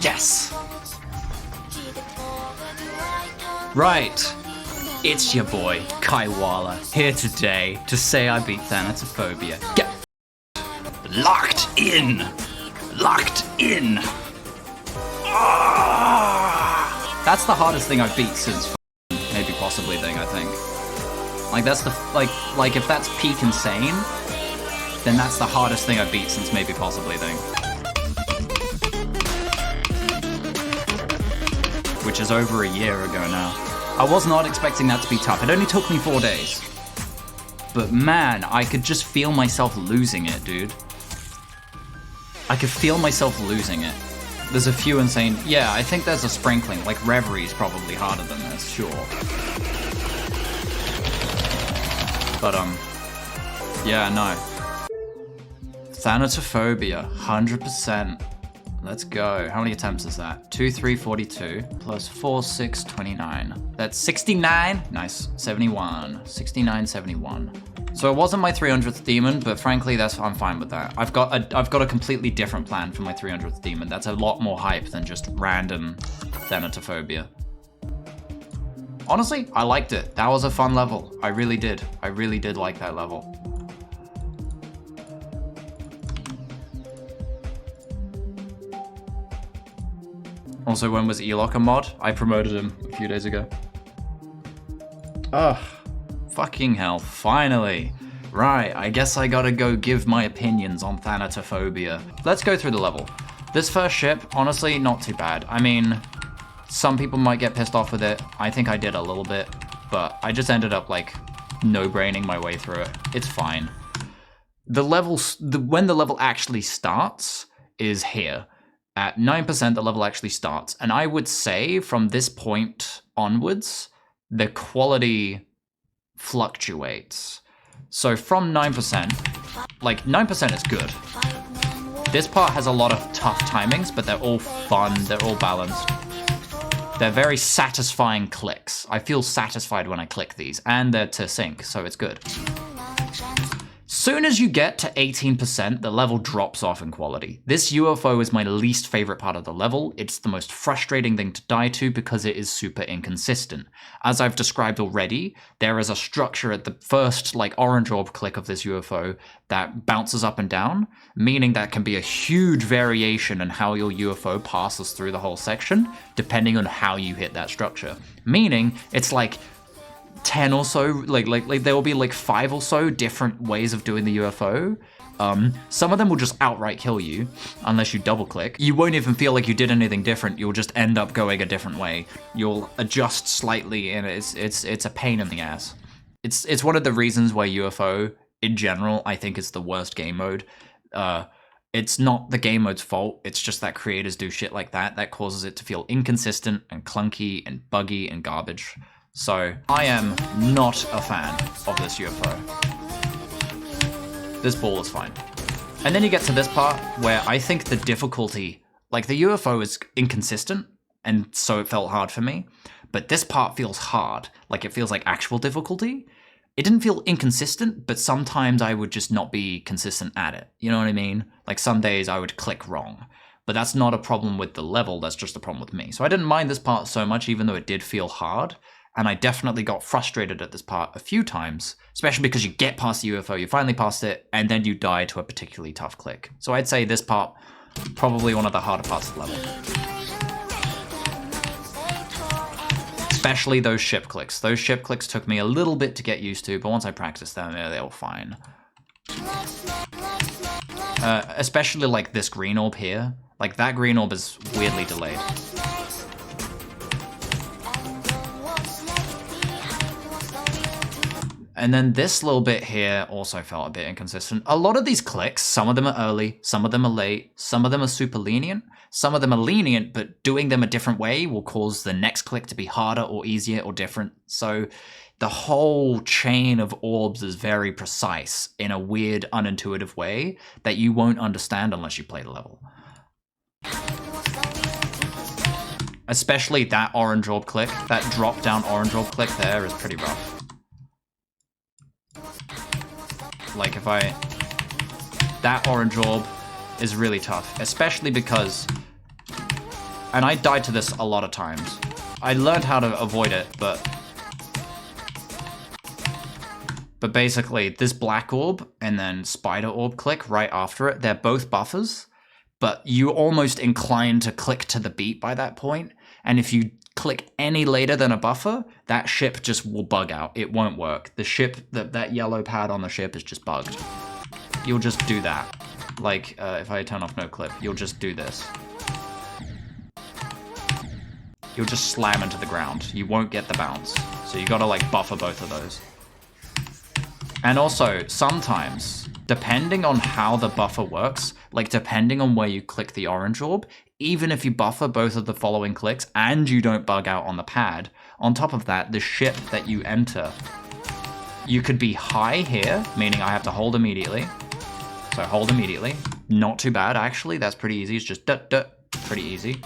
Yes! Right, it's your boy, Kaiwala, here today to say I beat Thanatophobia. Get locked in! Locked in! That's the hardest thing I've beat since maybe possibly thing, I think. Like that's the, like if that's peak insane, then that's the hardest thing I've beat since maybe possibly thing. Which is over a year ago now. I was not expecting that to be tough. It only took me 4 days. But man, I could just feel myself losing it, dude. I could feel myself losing it. There's a few insane... Yeah, I think there's a sprinkling. Like, Reverie is probably harder than this, sure. But, yeah, no. Thanatophobia, 100%. Let's go. How many attempts is that? 2, 3, 42, plus 4, 6, 29. That's 69. Nice. 71. 69, 71. So it wasn't my 300th demon, but frankly, I'm fine with that. I've got a completely different plan for my 300th demon. That's a lot more hype than just random Thanatophobia. honestly, I liked it. That was a fun level. I really did. I really did like that level. Also, when was Elok a mod? I promoted him a few days ago. Ugh. Fucking hell, finally. Right, I guess I gotta go give my opinions on Thanatophobia. Let's go through the level. This first ship, honestly, not too bad. I mean, some people might get pissed off with it. I think I did a little bit, but I just ended up like no-braining my way through it. It's fine. The when the level actually starts is here. At 9%, the level actually starts. And I would say from this point onwards, the quality fluctuates. So from 9%, like 9% is good. This part has a lot of tough timings, but they're all fun, they're all balanced. They're very satisfying clicks. I feel satisfied when I click these, and they're to sync, so it's good. Soon as you get to 18%, the level drops off in quality. This UFO is my least favorite part of the level. It's the most frustrating thing to die to because it is super inconsistent. As I've described already, there is a structure at the first orange orb click of this UFO that bounces up and down, meaning that can be a huge variation in how your UFO passes through the whole section, depending on how you hit that structure. Meaning, it's like 10 or so, there will be 5 or so different ways of doing the UFO. Some of them will just outright kill you unless you double click. You won't even feel like you did anything different. You'll just end up going a different way. You'll adjust slightly, and it's a pain in the ass. It's one of the reasons why UFO in general I think is the worst game mode. It's not the game mode's fault. It's just that creators do shit like that causes it to feel inconsistent and clunky and buggy and garbage. So, I am not a fan of this UFO. This ball is fine. And then you get to this part where I think the difficulty, the UFO is inconsistent, and so it felt hard for me. But this part feels hard, it feels like actual difficulty. It didn't feel inconsistent, but sometimes I would just not be consistent at it. You know what I mean? Some days I would click wrong. But that's not a problem with the level, that's just a problem with me. So I didn't mind this part so much, even though it did feel hard. And I definitely got frustrated at this part a few times, especially because you get past the UFO, you finally passed it, and then you die to a particularly tough click. So I'd say this part, probably one of the harder parts of the level. Especially those ship clicks. Those ship clicks took me a little bit to get used to, but once I practiced them, they were fine. Especially this green orb here. That green orb is weirdly delayed. And then this little bit here also felt a bit inconsistent. A lot of these clicks, some of them are early, some of them are late, some of them are super lenient, some of them are lenient, but doing them a different way will cause the next click to be harder or easier or different. So the whole chain of orbs is very precise in a weird, unintuitive way that you won't understand unless you play the level. Especially that orange orb click, that drop down orange orb click there is pretty rough. That orange orb is really tough, especially because, and I died to this a lot of times. I learned how to avoid it, but basically this black orb and then spider orb click right after it, they're both buffers, but you're almost inclined to click to the beat by that point, and if you click any later than a buffer, that ship just will bug out. It won't work. The ship, that yellow pad on the ship is just bugged. You'll just do that. If I turn off no clip, you'll just do this. You'll just slam into the ground. You won't get the bounce. So you gotta buffer both of those. And also, sometimes, depending on how the buffer works, depending on where you click the orange orb, even if you buffer both of the following clicks and you don't bug out on the pad, on top of that, the ship that you enter, you could be high here, meaning I have to hold immediately. So hold immediately. Not too bad, actually. That's pretty easy. It's just pretty easy.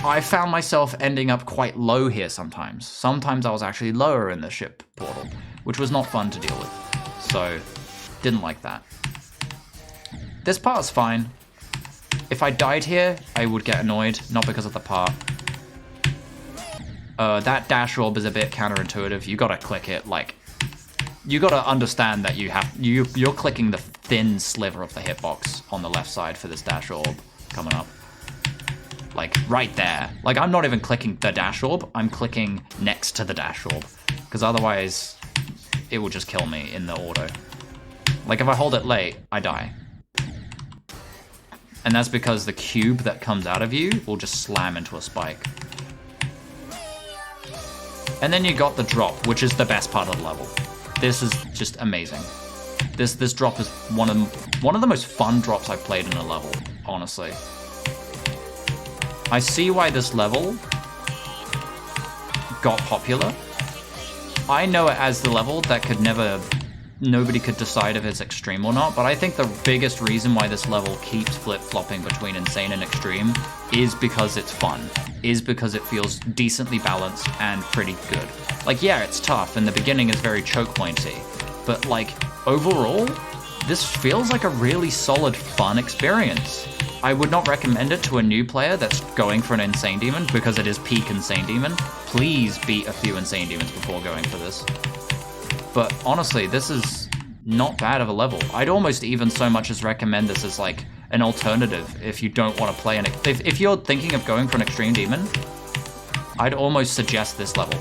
I found myself ending up quite low here sometimes. Sometimes I was actually lower in the ship portal, which was not fun to deal with. So, didn't like that. This part's fine. If I died here, I would get annoyed, not because of the part. That dash orb is a bit counterintuitive. You gotta click it, like, you gotta understand that you're clicking the thin sliver of the hitbox on the left side for this dash orb coming up. Like, right there. Like, I'm not even clicking the dash orb, I'm clicking next to the dash orb. Because otherwise, it will just kill me in the auto. Like, if I hold it late, I die. And that's because the cube that comes out of you will just slam into a spike. And then you got the drop, which is the best part of the level. This is just amazing. This drop is one of the most fun drops I've played in a level, honestly. I see why this level got popular. I know it as the level that nobody could decide if it's extreme or not, but I think the biggest reason why this level keeps flip-flopping between insane and extreme is because it's fun, is because it feels decently balanced and pretty good. Like, yeah, it's tough, and the beginning is very choke pointy, but like, overall, this feels like a really solid, fun experience. I would not recommend it to a new player that's going for an Insane Demon, because it is peak Insane Demon. Please beat a few Insane Demons before going for this. But honestly, this is not bad of a level. I'd almost even so much as recommend this as like an alternative if you don't want to play an... If you're thinking of going for an Extreme Demon, I'd almost suggest this level.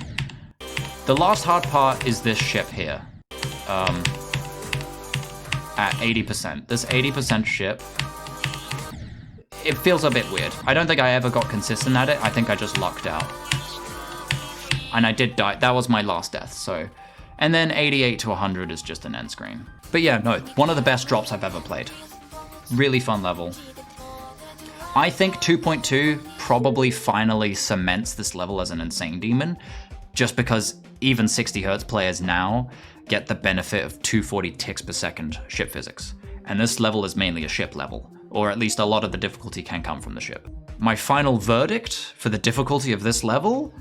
The last hard part is this ship here. At 80%. This 80% ship, it feels a bit weird. I don't think I ever got consistent at it. I think I just lucked out. And I did die. That was my last death, so... And then 88 to 100 is just an end screen. But yeah, no, one of the best drops I've ever played. Really fun level. I think 2.2 probably finally cements this level as an Insane Demon, just because even 60 Hz players now get the benefit of 240 ticks per second ship physics. And this level is mainly a ship level, or at least a lot of the difficulty can come from the ship. My final verdict for the difficulty of this level,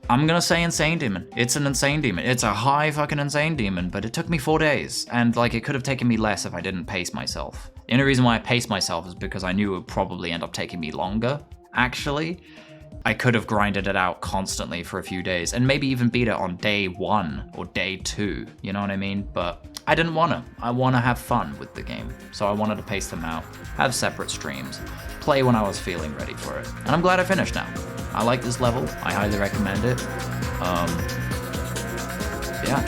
I'm gonna say Insane Demon. It's an Insane Demon. It's a high fucking Insane Demon, but it took me 4 days, and like it could have taken me less if I didn't pace myself. The only reason why I paced myself is because I knew it would probably end up taking me longer, actually. I could have grinded it out constantly for a few days, and maybe even beat it on day 1 or day 2, you know what I mean? But I didn't wanna. I wanna have fun with the game, so I wanted to pace them out, have separate streams, play when I was feeling ready for it. And I'm glad I finished now. I like this level, I highly recommend it. Yeah.